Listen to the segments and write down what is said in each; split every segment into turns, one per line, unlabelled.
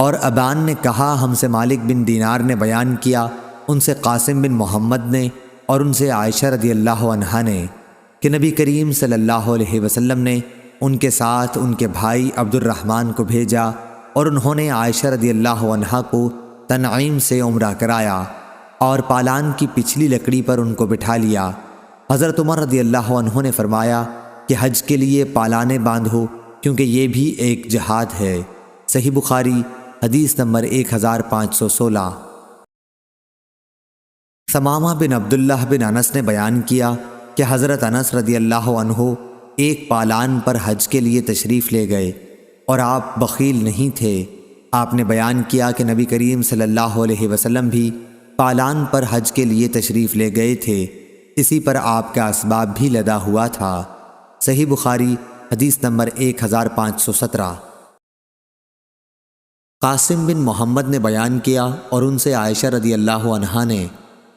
اور ابان نے کہا ہم سے مالک بن دینار نے بیان کیا، ان سے قاسم بن محمد نے، اور ان سے عائشہ رضی اللہ عنہا نے کہ نبی کریم صلی اللہ علیہ وسلم نے ان کے ساتھ ان کے بھائی عبد الرحمن کو بھیجا اور انہوں نے عائشہ رضی اللہ عنہا کو تنعیم سے عمرہ کرایا اور پالان کی پچھلی لکڑی پر ان کو بٹھا لیا۔ حضرت عمر رضی اللہ عنہ نے فرمایا کہ حج کے لیے پالانے باندھو کیونکہ یہ بھی ایک جہاد ہے۔ صحیح بخاری حدیث نمبر 1516۔ ثمامہ بن عبداللہ بن انس نے بیان کیا کہ حضرت انس رضی اللہ عنہ ایک پالان پر حج کے لیے تشریف لے گئے اور آپ بخیل نہیں تھے۔ آپ نے بیان کیا کہ نبی کریم صلی اللہ علیہ وسلم بھی پالان پر حج کے لیے تشریف لے گئے تھے، اسی پر آپ کا اسباب بھی لدا ہوا تھا۔ صحیح بخاری حدیث نمبر 1517۔ قاسم بن محمد نے بیان کیا اور ان سے عائشہ رضی اللہ عنہا نے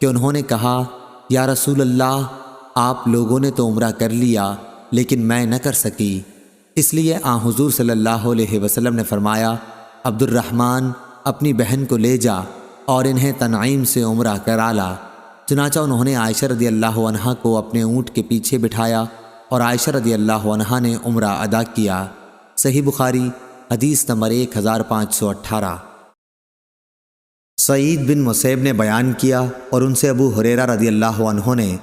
کہ انہوں نے کہا یا رسول اللہ، آپ لوگوں نے تو عمرہ کر لیا لیکن میں نہ کر سکی، اس لیے حضور صلی اللہ علیہ وسلم نے فرمایا عبد الرحمن اپنی بہن کو لے جا اور انہیں تنعیم سے عمرہ کرا لا۔ چنانچہ انہوں نے عائشہ رضی اللہ عنہا کو اپنے اونٹ کے پیچھے بٹھایا اور عائشہ رضی اللہ عنہا نے عمرہ ادا کیا۔ صحیح بخاری حدیث نمبر 1518۔ سعید بن مسیب نے بیان کیا اور ان سے ابو ہریرہ رضی اللہ عنہ نے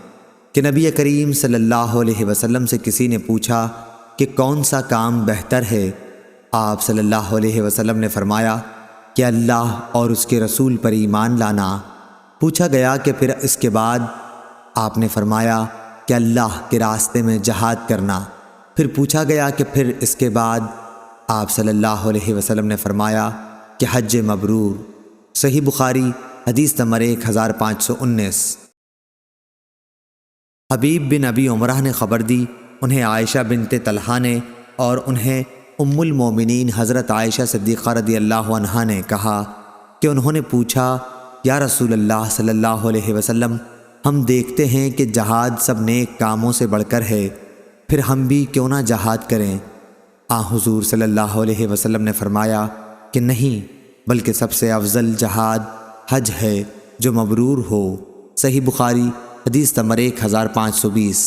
کہ نبی کریم صلی اللہ علیہ وسلم سے کسی نے پوچھا کہ کون سا کام بہتر ہے؟ آپ صلی اللہ علیہ وسلم نے فرمایا کہ اللہ اور اس کے رسول پر ایمان لانا۔ پوچھا گیا کہ پھر اس کے بعد؟ آپ نے فرمایا کہ اللہ کے راستے میں جہاد کرنا۔ پھر پوچھا گیا کہ پھر اس کے بعد؟ آپ صلی اللہ علیہ وسلم نے فرمایا کہ حج مبرور۔ صحیح بخاری حدیث نمبر 1519۔ حبیب بن ابی عمرہ نے خبر دی، انہیں عائشہ بنت طلحہ نے اور انہیں ام المومنین حضرت عائشہ صدیقہ رضی اللہ عنہا نے کہا کہ انہوں نے پوچھا یا رسول اللہ صلی اللہ علیہ وسلم، ہم دیکھتے ہیں کہ جہاد سب نیک کاموں سے بڑھ کر ہے، پھر ہم بھی کیوں نہ جہاد کریں؟ حضور صلی اللہ علیہ وسلم نے فرمایا کہ نہیں، بلکہ سب سے افضل جہاد حج ہے جو مبرور ہو۔ صحیح بخاری حدیث نمبر 1520۔